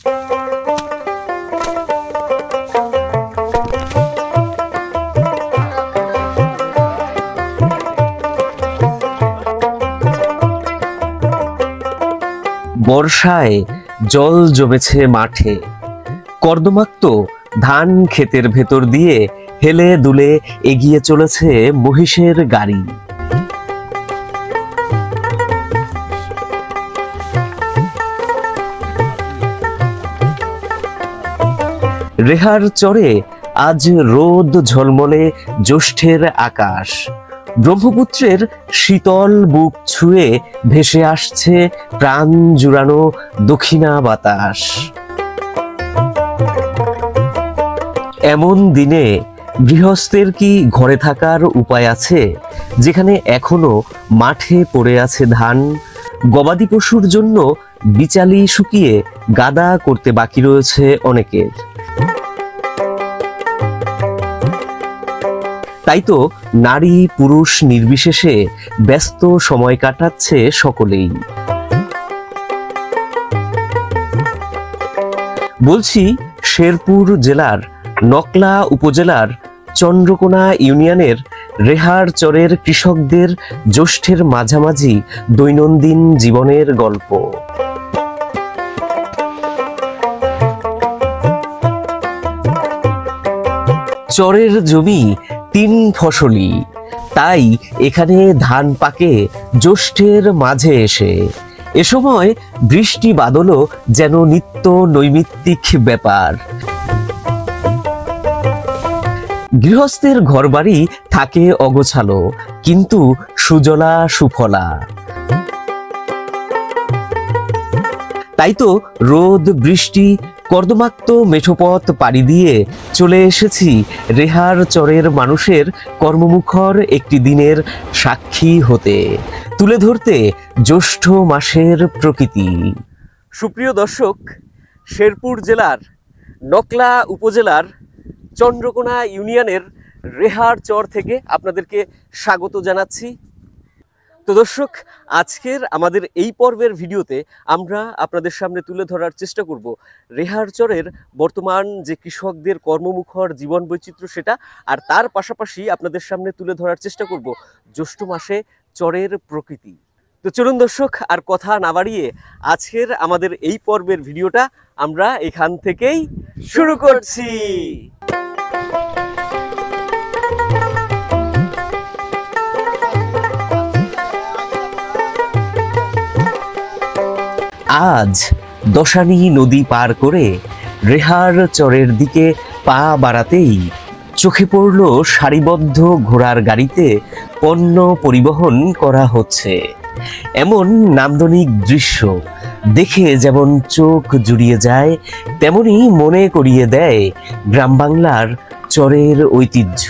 বর্ষায় জল জমেছে মাঠে, কর্দমাক্ত ধান ক্ষেতের ভেতর দিয়ে হেলে দুলে এগিয়ে চলেছে মহিষের গাড়ি। রেহার চরে আজ রোদ ঝলমলে জ্যৈষ্ঠের আকাশ, ব্রহ্মপুত্রের শীতল বুক ছুঁয়ে ভেসে আসছে প্রাণ জুড়ানো দক্ষিণা বাতাস। এমন দিনে গৃহস্থের কি ঘরে থাকার উপায় আছে, যেখানে এখনো মাঠে পড়ে আছে ধান, গবাদি পশুর জন্য বিচালি শুকিয়ে গাদা করতে বাকি রয়েছে অনেকের। তাই তো নারী পুরুষ নির্বিশেষে ব্যস্ত সময় কাটাচ্ছে সকলেই। বলছি শেরপুর জেলার নকলা উপজেলার চন্দ্রকোনা ইউনিয়নের রেহার চরের কৃষকদের জ্যৈষ্ঠের মাঝামাঝি দৈনন্দিন জীবনের গল্প। চরের জমি 3 ফসলি, তাই এখানে ধান পাকে জ্যৈষ্ঠের মাঝে এসে। এ সময় বৃষ্টি বাদলও যেন নিত্য নৈমিত্তিক ব্যাপার। গৃহস্থের ঘরবাড়ি থাকে অগোছালো, কিন্তু সুজলা সুফলা। তাই তো রোদ বৃষ্টি কর্দমাক্ত মেঠোপথ পাড়ি দিয়ে চলে এসেছি রেহার চরের মানুষের কর্মমুখর একটি দিনের সাক্ষী হতে, তুলে ধরতে জ্যৈষ্ঠ মাসের প্রকৃতি। সুপ্রিয় দর্শক, শেরপুর জেলার নকলা উপজেলার চন্দ্রকোনা ইউনিয়নের রেহার চর থেকে আপনাদেরকে স্বাগত জানাচ্ছি। তো দর্শক, আজকের আমাদের এই পর্বের ভিডিওতে আমরা আপনাদের সামনে তুলে ধরার চেষ্টা করব রেহার চরের বর্তমান যে কৃষকদের কর্মমুখর জীবন বৈচিত্র্য সেটা, আর তার পাশাপাশি আপনাদের সামনে তুলে ধরার চেষ্টা করব জ্যৈষ্ঠ মাসে চরের প্রকৃতি। তো চলুন দর্শক, আর কথা না বাড়িয়ে আজকের আমাদের এই পর্বের ভিডিওটা আমরা এখান থেকেই শুরু করছি। আজ দশানী নদী পার করে রেহার চরের দিকে পা বাড়াতেই চোখে পড়ল সারিবদ্ধ ঘোড়ার গাড়িতে পণ্য পরিবহন করা হচ্ছে। এমন নান্দনিক দৃশ্য দেখে যেমন চোখ জুড়িয়ে যায়, তেমনি মনে করিয়ে দেয় গ্রাম বাংলার চরের ঐতিহ্য।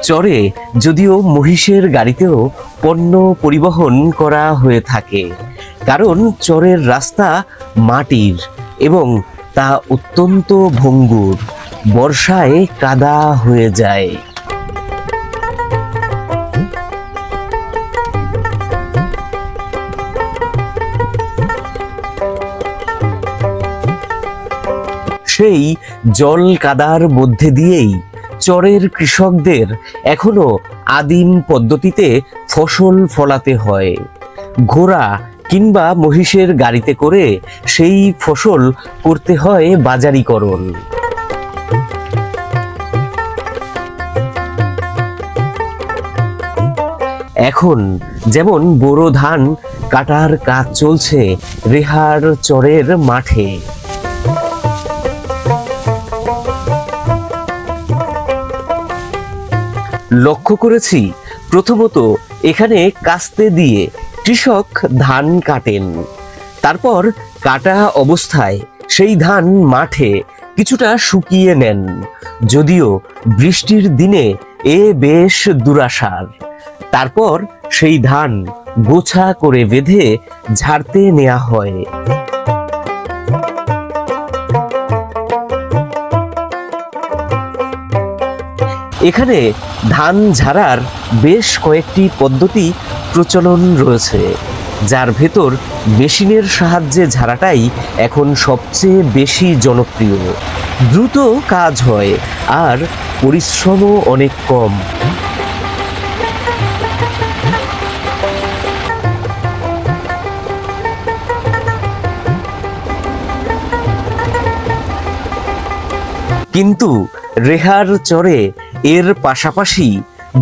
চরে যদিও মহিষের গাড়িতেও পণ্য পরিবহন করা হয়ে থাকে, কারণ চরের রাস্তা মাটির এবং তা অত্যন্ত ভঙ্গুর, বর্ষায় কাদা হয়ে যায়। সেই জল কাদার মধ্যে দিয়েই চরের কৃষকদের এখনো আদিম পদ্ধতিতে ফসল ফলাতে হয়। ঘোড়া কিংবা মহিষের গাড়িতে করে সেই ফসল করতে হয় বাজারিকরণ। এখন যেমন বোরো ধান কাটার কাজ চলছে রেহার চরের মাঠে। লক্ষ্য করেছি প্রথমত এখানে কাস্তে দিয়ে কৃষক ধান কাটেন, তারপর কাটা অবস্থায় সেই ধান মাঠে কিছুটা শুকিয়ে নেন। যদিও বৃষ্টির দিনে এ বেশ দুরাশার। তারপর সেই ধান গোছা করে বেঁধে ঝাড়তে নেওয়া হয়। এখানে ধান ঝাড়ার বেশ কয়েকটি পদ্ধতি প্রচলন রয়েছে, যার ভেতর মেশিনের সাহায্যে ঝাড়াটাই এখন সবচেয়ে বেশি জনপ্রিয়। দ্রুত কাজ হয় আর পরিশ্রমও অনেক কম। কিন্তু রেহার চরে এর পাশাপাশি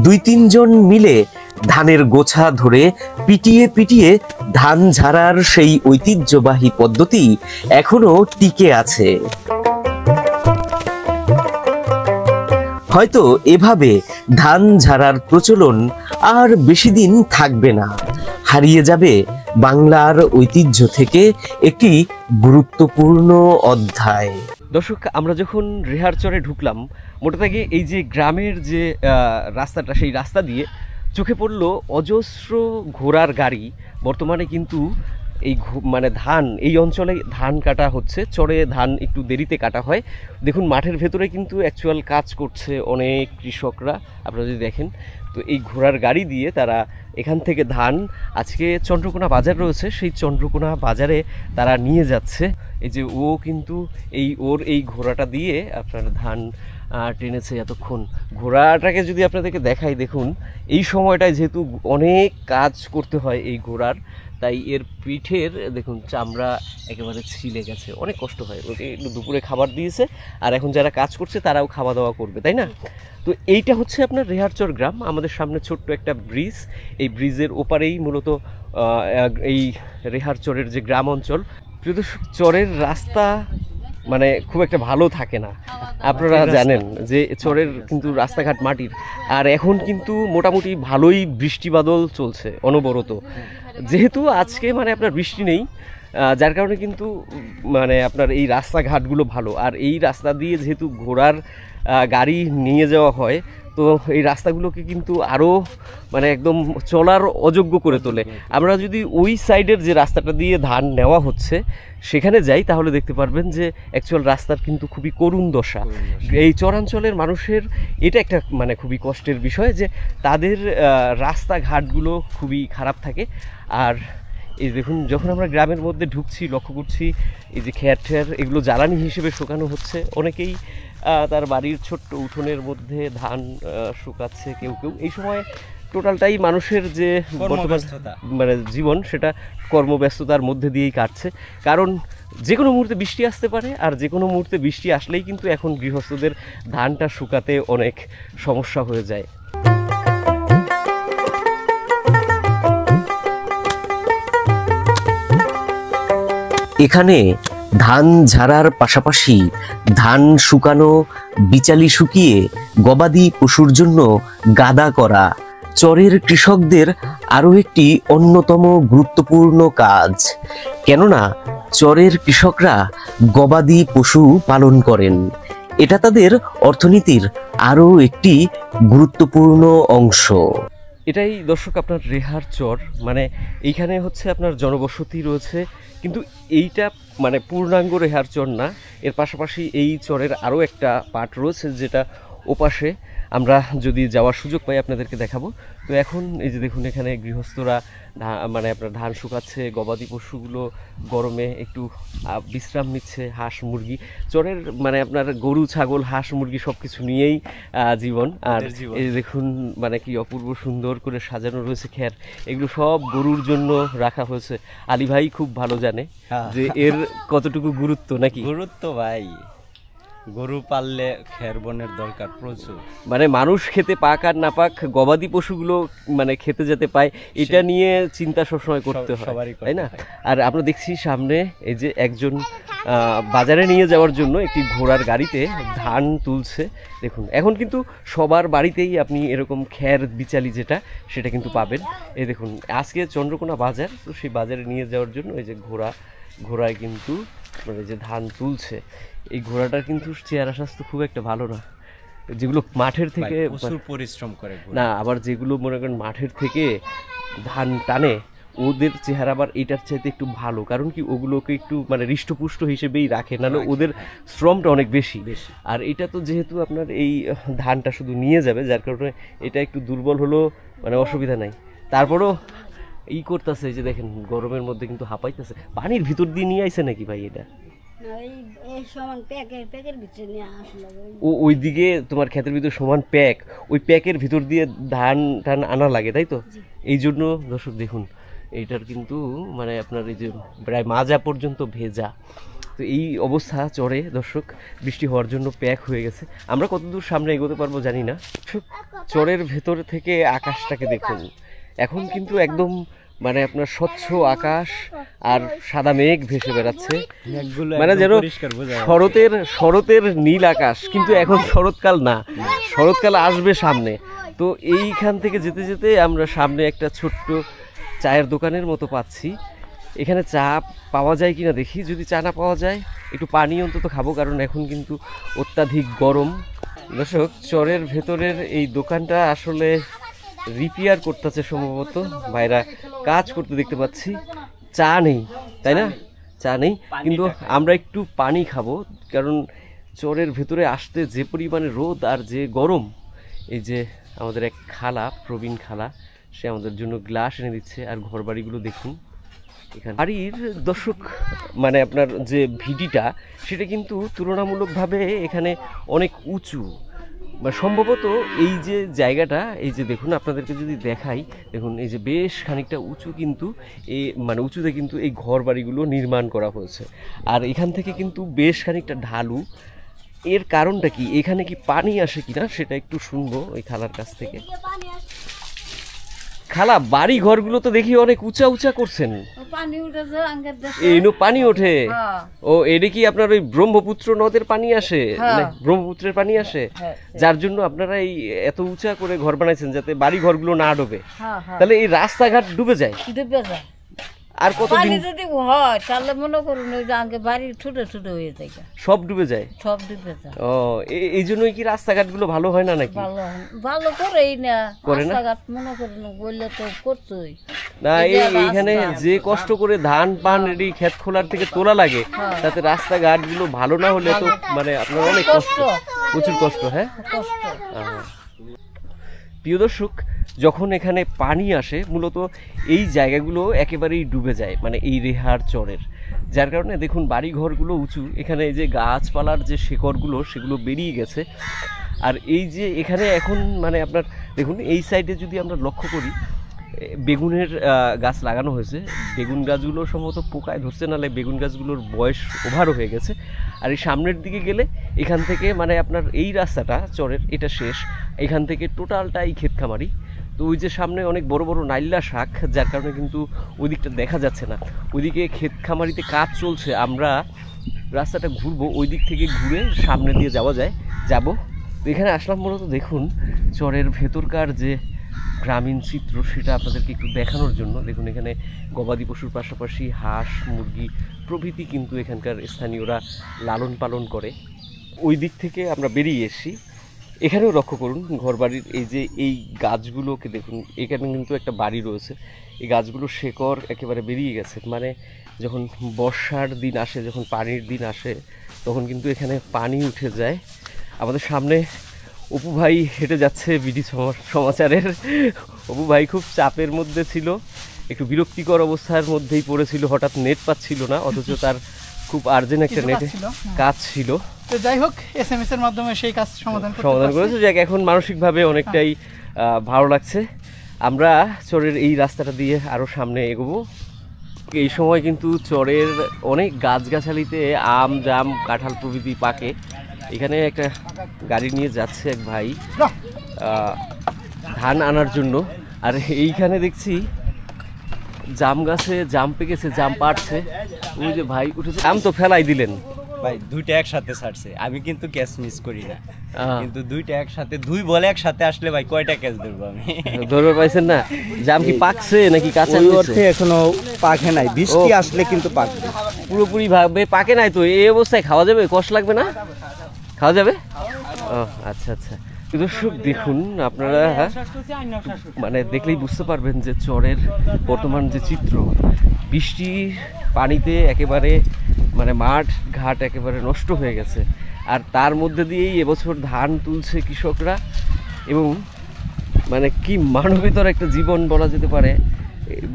2-3 জন মিলে ধানের গোছা ধরে পিটিয়ে পিটিয়ে ধান ঝাড়ার সেই ঐতিহ্যবাহী পদ্ধতি এখনো টিকে আছে। হয়তো এভাবে ধান ঝাড়ার প্রচলন আর বেশি দিন থাকবে না, হারিয়ে যাবে বাংলার ঐতিহ্য থেকে একটি গুরুত্বপূর্ণ অধ্যায়। দর্শক, আমরা যখন রেহার চরে ঢুকলাম, মোটা দাগে এই যে গ্রামের যে রাস্তাটা, সেই রাস্তা দিয়ে চোখে পড়লো অজস্র ঘোড়ার গাড়ি। বর্তমানে কিন্তু এই মানে ধান, এই অঞ্চলে ধান কাটা হচ্ছে। চরে ধান একটু দেরিতে কাটা হয়। দেখুন মাঠের ভেতরে কিন্তু অ্যাকচুয়াল কাজ করছে অনেক কৃষকরা, আপনারা যদি দেখেন। তো এই ঘোড়ার গাড়ি দিয়ে তারা এখান থেকে ধান, আজকে চন্দ্রকোনা বাজার রয়েছে, সেই চন্দ্রকোনা বাজারে তারা নিয়ে যাচ্ছে। এই যে ও কিন্তু ওর এই ঘোড়াটা দিয়ে আপনার ধান টেনেছে এতক্ষণ। ঘোড়াটাকে যদি আপনাদেরকে দেখাই, দেখুন এই সময়টায় যেহেতু অনেক কাজ করতে হয় এই ঘোড়ার, তাই এর পিঠের দেখুন চামড়া একেবারে ছিলে গেছে, অনেক কষ্ট হয়। ওকে একটু দুপুরে খাবার দিয়েছে, আর এখন যারা কাজ করছে তারাও খাওয়া দাওয়া করবে, তাই না? তো এইটা হচ্ছে আপনার রেহারচর গ্রাম। আমাদের সামনে ছোট্ট একটা ব্রিজ, এই ব্রিজের ওপারেই মূলত এই রেহারচরের যে গ্রাম অঞ্চল। প্রিয় দর্শক, চরের রাস্তা মানে খুব একটা ভালো থাকে না, আপনারা জানেন যে চরের কিন্তু রাস্তাঘাট মাটির। আর এখন কিন্তু মোটামুটি ভালোই বৃষ্টি বাদল চলছে অনবরত, যেহেতু আজকে মানে আপনার বৃষ্টি নেই, যার কারণে কিন্তু মানে আপনার এই রাস্তাঘাটগুলো ভালো। আর এই রাস্তা দিয়ে যেহেতু ঘোড়ার গাড়ি নিয়ে যাওয়া হয়, তো এই রাস্তাগুলোকে কিন্তু আরও মানে একদম চলার অযোগ্য করে তোলে। আমরা যদি ওই সাইডের যে রাস্তাটা দিয়ে ধান নেওয়া হচ্ছে সেখানে যাই, তাহলে দেখতে পারবেন যে অ্যাকচুয়াল রাস্তার কিন্তু খুবই করুণ দশা। এই চরাঞ্চলের মানুষের এটা একটা মানে খুবই কষ্টের বিষয় যে তাদের রাস্তাঘাটগুলো খুবই খারাপ থাকে। আর এই দেখুন, যখন আমরা গ্রামের মধ্যে ঢুকছি, লক্ষ্য করছি এই যে খেয়ার ঠেয়ার এগুলো জ্বালানি হিসেবে শুকানো হচ্ছে। অনেকেই তার বাড়ির ছোট্ট উঠোনের মধ্যে ধান শুকাচ্ছে, কেউ কেউ। এই সময় টোটালটাই মানুষের যে বর্তমান মানে জীবন, সেটা কর্মব্যস্ততার মধ্যে দিয়েই কাটছে। কারণ যে কোনো মুহূর্তে বৃষ্টি আসতে পারে, আর যে কোনো মুহূর্তে বৃষ্টি আসলেই কিন্তু এখন গৃহস্থদের ধানটা শুকাতে অনেক সমস্যা হয়ে যায়। এখানে ধান ঝাড়ার পাশাপাশি ধান শুকানো, বিচালি শুকিয়ে গবাদি পশুর জন্য গাদা করা চরের কৃষকদের আরও একটি অন্যতম গুরুত্বপূর্ণ কাজ। কেননা চরের কৃষকরা গবাদি পশু পালন করেন, এটা তাদের অর্থনীতির আরও একটি গুরুত্বপূর্ণ অংশ। এটাই দর্শক আপনার রেহার চর, মানে এইখানে হচ্ছে আপনার জনবসতি রয়েছে, কিন্তু এইটা মানে পূর্ণাঙ্গ রেহার চর না। এর পাশাপাশি এই চরের আরও একটা পার্ট রয়েছে, যেটা ওপাশে আমরা যদি যাওয়ার সুযোগ পাই আপনাদেরকে দেখাবো। তো এখন এই যে দেখুন, এখানে গৃহস্থরা মানে আপনার ধান শুকাচ্ছে, গবাদি পশুগুলো গরমে একটু বিশ্রাম নিচ্ছে, হাঁস মুরগি। চরের মানে আপনার গরু ছাগল হাঁস মুরগি সব কিছু নিয়েই জীবন। আর এই দেখুন মানে কি অপূর্ব সুন্দর করে সাজানো রয়েছে খের, এগুলো সব গরুর জন্য রাখা হয়েছে। আলী ভাই খুব ভালো জানে যে এর কতটুকু গুরুত্ব। নাকি গুরুত্ব ভাই, গরু পাললে খের বনের দরকার প্রচুর। মানে মানুষ খেতে পাক আর না পাক, গবাদি পশুগুলো মানে খেতে যেতে পায়, এটা নিয়ে চিন্তা সবসময় করতে হয়, তাই না? আর আমরা দেখছি সামনে এই যে একজন বাজারে নিয়ে যাওয়ার জন্য একটি ঘোড়ার গাড়িতে ধান তুলছে। দেখুন এখন কিন্তু সবার বাড়িতেই আপনি এরকম খের বিচালি যেটা, সেটা কিন্তু পাবেন। এই দেখুন আজকে চন্দ্রকোনা বাজার, তো সেই বাজারে নিয়ে যাওয়ার জন্য এই যে ঘোড়ায় কিন্তু মানে যে ধান তুলছে। এই ঘোড়াটার কিন্তু চেহারা স্বাস্থ্য খুব একটা ভালো না, যেগুলো মাঠের থেকে প্রচুর পরিশ্রম করে না, আবার যেগুলো মনে করেন মাঠের থেকে ধান টানে, ওদের চেহারা আবার এটার চাইতে একটু ভালো, কারণ কি ওগুলোকে একটু মানে হৃষ্টপুষ্ট হিসেবেই রাখে, নাহলে ওদের শ্রমটা অনেক বেশি। আর এটা তো যেহেতু আপনার এই ধানটা শুধু নিয়ে যাবে, যার কারণে এটা একটু দুর্বল হলেও মানে অসুবিধা নাই। তারপরও ই করতেছে, যে দেখেন গরমের মধ্যে কিন্তু হাঁপাইতেছে। পানির ভিতর দিয়ে নিয়ে আইছে নাকি ভাই এটা? ওইদিকে তোমার ক্ষেতের ভিতর সমান প্যাক, ওই প্যাকের ভিতর দিয়ে ধান টান আনা লাগে, তাই তো? এই জন্য দর্শক দেখুন এইটার কিন্তু মানে আপনার এই যে প্রায় মাজা পর্যন্ত ভেজা। তো এই অবস্থা চরে দর্শক, বৃষ্টি হওয়ার জন্য প্যাক হয়ে গেছে। আমরা কতদূর সামনে এগোতে পারবো জানি না। চরের ভেতর থেকে আকাশটাকে দেখুন, এখন কিন্তু একদম মানে আপনার স্বচ্ছ আকাশ আর সাদা মেঘ ভেসে বেড়াচ্ছে, মানে যেন শরতের নীল আকাশ। কিন্তু এখন শরৎকাল না, শরৎকাল আসবে সামনে। তো এইখান থেকে যেতে যেতে আমরা সামনে একটা ছোট্ট চায়ের দোকানের মতো পাচ্ছি। এখানে চা পাওয়া যায় কিনা দেখি, যদি চা না পাওয়া যায় একটু পানি অন্তত খাবো, কারণ এখন কিন্তু অত্যাধিক গরম। দর্শক, চরের ভেতরের এই দোকানটা আসলে রিপেয়ার করতেছে সম্ভবত, ভাইরা কাজ করতে দেখতে পাচ্ছি। চা নেই, তাই না? চা নেই, কিন্তু আমরা একটু পানি খাবো, কারণ চরের ভেতরে আসতে যে পরিমাণে রোদ আর যে গরম। এই যে আমাদের এক খালা, প্রবীণ খালা, সে আমাদের জন্য গ্লাস এনে দিচ্ছে। আর ঘর বাড়িগুলো দেখুন এখানে। বাড়ির দর্শক মানে আপনার যে ভিডিটা, সেটা কিন্তু তুলনামূলকভাবে এখানে অনেক উঁচু, বা সম্ভবত এই যে জায়গাটা, এই যে দেখুন আপনাদেরকে যদি দেখাই, দেখুন এই যে বেশ খানিকটা উঁচু, কিন্তু এই মানে উঁচুতে কিন্তু এই ঘর বাড়িগুলো নির্মাণ করা হয়েছে। আর এখান থেকে কিন্তু বেশ খানিকটা ঢালু। এর কারণটা কি, এখানে কি পানি আসে কিনা সেটা একটু শুনবো ওই খালার কাছ থেকে। খালা, বাড়ি ঘরগুলো তো দেখি অনেক উঁচা উঁচা করছেন, পানি ওঠে? ও, এটা কি আপনার ওই ব্রহ্মপুত্র নদের পানি আসে, ব্রহ্মপুত্রের পানি আসে, যার জন্য আপনারা এই এত উঁচা করে ঘর বানাইছেন যাতে বাড়ি ঘরগুলো না ডুবে? তাহলে এই রাস্তাঘাট ডুবে যায়? আর কতদিন যদি হয় তাহলে মনে করুন ওই যে আগে বাড়ি ছোট ছোট হয়ে যায়, সব ডুবে যায়? সব ডুবে যায়। ও, এই জন্যই কি রাস্তাঘাট গুলো ভালো হয় না নাকি? ভালো করেই না রাস্তাঘাট, মনে করুন বললে তো করতোই না। এইখানে যে কষ্ট করে ধান পান এই ক্ষেত খোলার থেকে তোলা লাগে, তাতে রাস্তাঘাট গুলো ভালো না হলে তো মানে আপনার অনেক কষ্ট, প্রচুর কষ্ট। হ্যাঁ, প্রিয় দর্শক, যখন এখানে পানি আসে মূলত এই জায়গাগুলো একেবারেই ডুবে যায়, মানে এই রেহার চরের, যার কারণে দেখুন বাড়ি ঘরগুলো উঁচু। এখানে এই যে গাছপালার যে শেকড়গুলো সেগুলো বেরিয়ে গেছে। আর এই যে এখানে এখন মানে আপনার দেখুন এই সাইডে যদি আমরা লক্ষ্য করি, বেগুনের গাছ লাগানো হয়েছে। বেগুন গাছগুলো সম্ভবত পোকায় ধরছে, নাহলে বেগুন গাছগুলোর বয়স ওভারও হয়ে গেছে। আর এই সামনের দিকে গেলে এখান থেকে মানে আপনার এই রাস্তাটা চরের এটা শেষ, এখান থেকে টোটালটাই ক্ষেত খামারি। তো ওই যে সামনে অনেক বড় বড় নাইল্লা শাক, যার কারণে কিন্তু ওই দিকটা দেখা যাচ্ছে না। ওইদিকে ক্ষেত খামারিতে কাজ চলছে। আমরা রাস্তাটা ঘুরবো, ওই দিক থেকে ঘুরে সামনে দিয়ে যাবো। তো এখানে আসলাম মূলত দেখুন চরের ভেতরকার যে গ্রামীণ চিত্র, সেটা আপনাদেরকে একটু দেখানোর জন্য। দেখুন এখানে গবাদি পশুর পাশাপাশি হাঁস, মুরগি প্রভৃতি কিন্তু এখানকার স্থানীয়রা লালন পালন করে। ওই দিক থেকে আমরা বেরিয়ে এসেছি। এখানেও লক্ষ্য করুন ঘরবাড়ির এই যে এই গাছগুলোকে দেখুন, এখানে কিন্তু একটা বাড়ি রয়েছে। এই গাছগুলোর শেকড় একেবারে বেরিয়ে গেছে। মানে যখন বর্ষার দিন আসে, যখন পানির দিন আসে, তখন কিন্তু এখানে পানি উঠে যায়। আমাদের সামনে অপু ভাই হেঁটে যাচ্ছে বিডি সমাচারের। অপু ভাই খুব চাপের মধ্যে ছিল, একটু বিরক্তিকর অবস্থার মধ্যেই পড়েছিল, হঠাৎ নেট পাচ্ছিল না, অথচ তার খুব আর্জেন্ট একটা নেটে কাজ ছিল। তো যাই হোক, এসএমএস এর মাধ্যমে সেই কাজ সমাধান করেছে, যাক এখন মানসিকভাবে অনেকটাই ভালো লাগছে। আমরা চরের এই রাস্তাটা দিয়ে আরও সামনে এগোবো। এই সময় কিন্তু চরের অনেক গাছগাছালিতে আম, জাম, কাঁঠাল প্রভৃতি পাকে। এখানে একটা গাড়ি নিয়ে যাচ্ছে এক ভাই ধান আনার জন্য। আর এইখানে দেখছি জাম গাছে জাম পেকেছে, জাম পাড়ছে। ওই যে ভাই উঠেছে, আম তো ফেলাই দিলেন ভাই, দুইটা একসাথে ছাড়ছে। আমি কিন্তু ক্যাচ মিস করি না, কিন্তু দুইটা একসাথে, দুই বলে একসাথে আসলে ভাই কয়টা ক্যাচ ধরবো আমি? ধরবে পাইছেন না? জাম কি পাকছে নাকি কাঁচা? এখনো পাকে নাই, বৃষ্টি আসলে কিন্তু পাকবে। পুরোপুরি ভাবে পাকে নাই তো, এই অবস্থায় খাওয়া যাবে? কষ্ট লাগবে না? খাওয়া যাবে? ও আচ্ছা আচ্ছা। দর্শক দেখুন আপনারা মানে দেখলেই বুঝতে পারবেন যে চরের বর্তমান যে চিত্র, বৃষ্টির পানিতে একেবারে মানে মাঠ ঘাট একেবারে নষ্ট হয়ে গেছে। আর তার মধ্যে দিয়েই এবছর ধান তুলছে কৃষকরা, এবং মানে কি মানবেতর একটা জীবন বলা যেতে পারে।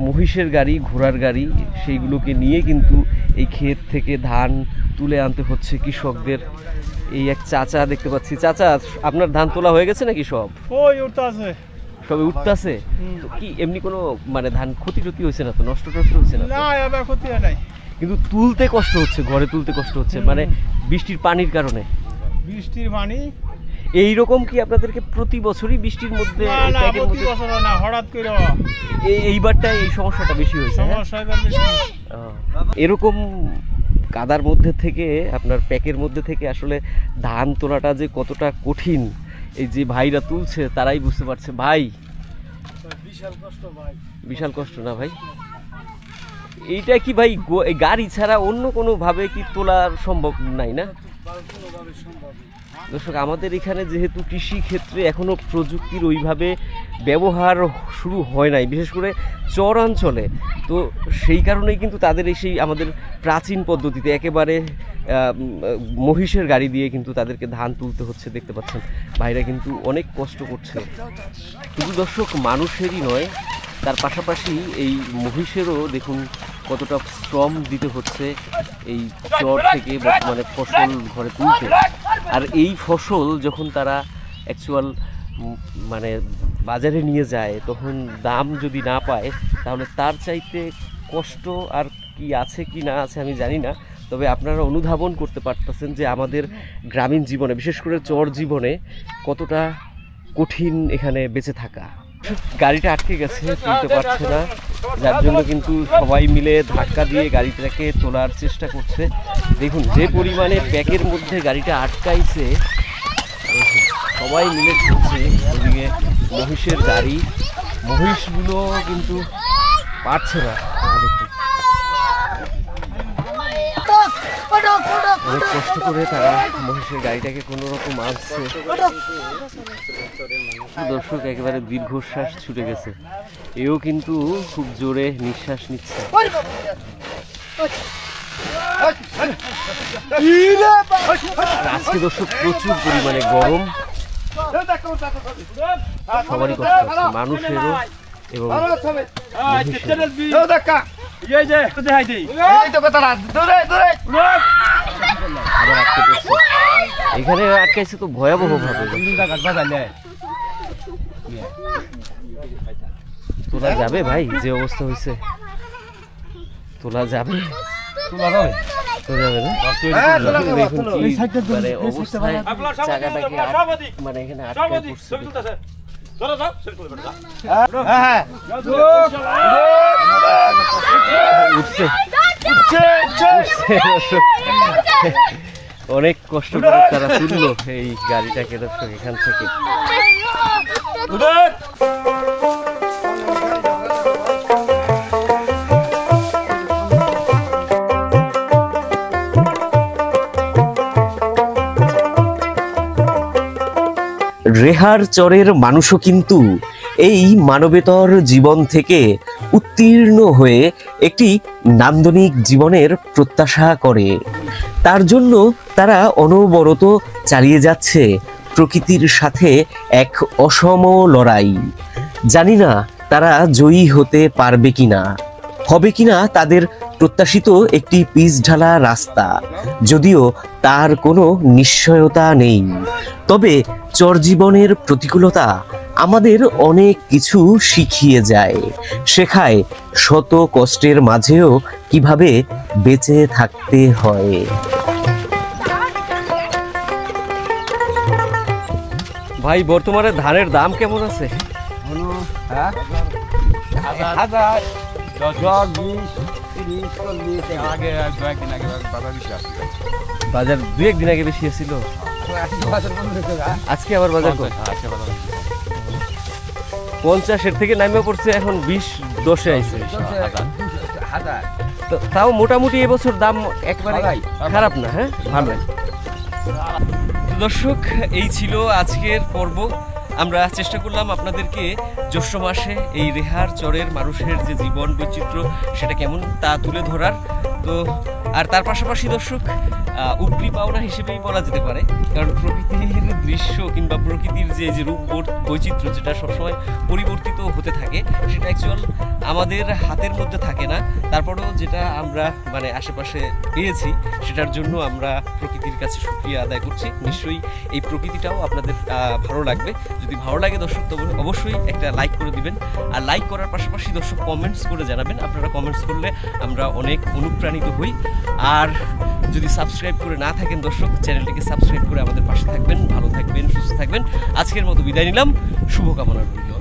মহিষের গাড়ি, ঘোড়ার গাড়ি, সেইগুলোকে নিয়ে কিন্তু এই ক্ষেত থেকে ধান তুলে আনতে হচ্ছে কৃষকদের। এই এক চাচা দেখতে পাচ্ছি। চাচা, আপনার ধান তোলা হয়ে গেছে নাকি সব? ওই উঠতে আছে, সবে উঠতেছে। তো কি এমনি কোনো মানে ধান ক্ষতি টতি হয়েছে না তো? নষ্ট টষ্ট হয়েছে না? না, এবার ক্ষতি হয় নাই, কিন্তু তুলতে কষ্ট হচ্ছে, ঘরে তুলতে কষ্ট হচ্ছে মানে বৃষ্টির পানির কারণে। বৃষ্টির পানি এইরকম কি আপনাদেরকে প্রতি বছরই বৃষ্টির মধ্যে না, না, প্রতি বছর হয় না, হঠাৎ করে এইবারটা এই সমস্যাটা বেশি হয়েছে? সমস্যা এবার বেশি। এরকম কাদার মধ্যে থেকে, আপনার প্যাকের মধ্যে থেকে আসলে ধান তোলাটা যে কতটা কঠিন, এই যে ভাইরা তুলছে তারাই বুঝতে পারছে। ভাই, বিশাল কষ্ট ভাই, বিশাল কষ্ট না ভাই? এইটা কি ভাই এই গাড়ি ছাড়া অন্য কোনো ভাবে কি তোলা সম্ভব নাই না? দর্শক, আমাদের এখানে যেহেতু কৃষি ক্ষেত্রে এখনো প্রযুক্তির ওইভাবে ব্যবহার শুরু হয় নাই, বিশেষ করে চরাঞ্চলে, তো সেই কারণেই কিন্তু তাদের এই সেই আমাদের প্রাচীন পদ্ধতিতে একেবারে মহিষের গাড়ি দিয়ে কিন্তু তাদেরকে ধান তুলতে হচ্ছে। দেখতে পাচ্ছেন ভাইরা কিন্তু অনেক কষ্ট করছে। শুধু দর্শক মানুষেরই নয়, তার পাশাপাশি এই মহিষেরও দেখুন কতটা শ্রম দিতে হচ্ছে এই চর থেকে বর্তমানে ফসল ঘরে তুলতে। আর এই ফসল যখন তারা অ্যাকচুয়াল মানে বাজারে নিয়ে যায়, তখন দাম যদি না পায়, তাহলে তার চাইতে কষ্ট আর কি আছে কি না আছে আমি জানি না। তবে আপনারা অনুধাবন করতে পারতেছেন যে আমাদের গ্রামীণ জীবনে, বিশেষ করে চর জীবনে, কতটা কঠিন এখানে বেঁচে থাকা। গাড়িটা আটকে গেছে, তুলতে পারছে না, যার জন্য কিন্তু সবাই মিলে ধাক্কা দিয়ে গাড়িটাকে তোলার চেষ্টা করছে। দেখুন যে পরিমাণে প্যাকের মধ্যে গাড়িটা আটকাইছে, সবাই মিলে চলছে। ওদিকে মহিষের গাড়ি, মহিষগুলো কিন্তু পারছে না। দেখুন অনেক কষ্ট করে তারা মহিষের গাড়িটাকে কোনো রকম আনছে। দর্শক একেবারে দীর্ঘশ্বাস ছুটে গেছে, এও কিন্তু খুব জোরে নিঃশ্বাস নিচ্ছে। আজকে দর্শক প্রচুর পরিমাণে গরম, সবারই কষ্ট হচ্ছে, মানুষেরও এবং এখানে আটকাইছে তো ভয়াবহ ভাবে। তোলা যাবে ভাই? যে অবস্থা হয়েছে তোলা যাবে? তোলা যাবে না? দেখুন কি মানে অবস্থায় জায়গাটাকে মানে এখানে আটকে পড়ছে। অনেক কষ্ট করে তারা তুললো এই গাড়িটাকে দর্শক এখান থেকে। রেহার চরের মানুষও কিন্তু এই মানবেতর জীবন থেকে উত্তীর্ণ হয়ে একটি নান্দনিক জীবনের প্রত্যাশা করে। তার জন্য তারা অনবরত চালিয়ে যাচ্ছে প্রকৃতির সাথে এক অসম লড়াই। জানি না তারা জয়ী হতে পারবে কিনা, হবে কিনা তাদের প্রত্যাশিত একটি পিচ ঢালা রাস্তা, যদিও তার কোনো নিশ্চয়তা নেই। তবে চরজীবনের প্রতিকূলতা আমাদের অনেক কিছু শিখিয়ে যায়, শেখায় শত কষ্টের মাঝেও কিভাবে বেঁচে থাকতে হয়। ভাই, বর্তমানে ধানের দাম কেমন আছে? বাজার দু একদিন আগে বেশি ছিল, আজকে আবার বাজার 50-এর থেকে নামে পড়ছে, এখন 20-10-এ আইছে। তাও মোটামুটি এবছর দাম একবারে খারাপ না, হ্যাঁ ভালো। দর্শক, এই ছিল আজকের পর্ব। আমরা চেষ্টা করলাম আপনাদেরকে জ্যৈষ্ঠ মাসে এই রেহার চরের মানুষের যে জীবন বৈচিত্র্য সেটা কেমন তা তুলে ধরার। তো আর তার পাশাপাশি দর্শক, উপরি পাওনা হিসেবেই বলা যেতে পারে, কারণ প্রকৃতির দৃশ্য কিংবা প্রকৃতির যে রূপ বৈচিত্র্য যেটা সবসময় পরিবর্তিত হতে থাকে, সেটা অ্যাকচুয়াল আমাদের হাতের মধ্যে থাকে না। তারপরেও যেটা আমরা মানে আশেপাশে পেয়েছি সেটার জন্য আমরা প্রকৃতির কাছে শুকরিয়া আদায় করছি। নিশ্চয়ই এই প্রকৃতিটাও আপনাদের ভালো লাগবে। যদি ভালো লাগে দর্শক, তবে অবশ্যই একটা লাইক করে দিবেন। আর লাইক করার পাশাপাশি দর্শক কমেন্টস করে জানাবেন। আপনারা কমেন্টস করলে আমরা অনেক অনুপ্রাণিত হই। আর যদি সাবস্ক্রাইব করে না থাকেন দর্শক, চ্যানেলটিকে সাবস্ক্রাইব করে আমাদের পাশে থাকবেন। ভালো থাকবেন, সুস্থ থাকবেন। আজকের মতো বিদায় নিলাম, শুভকামনা রইল।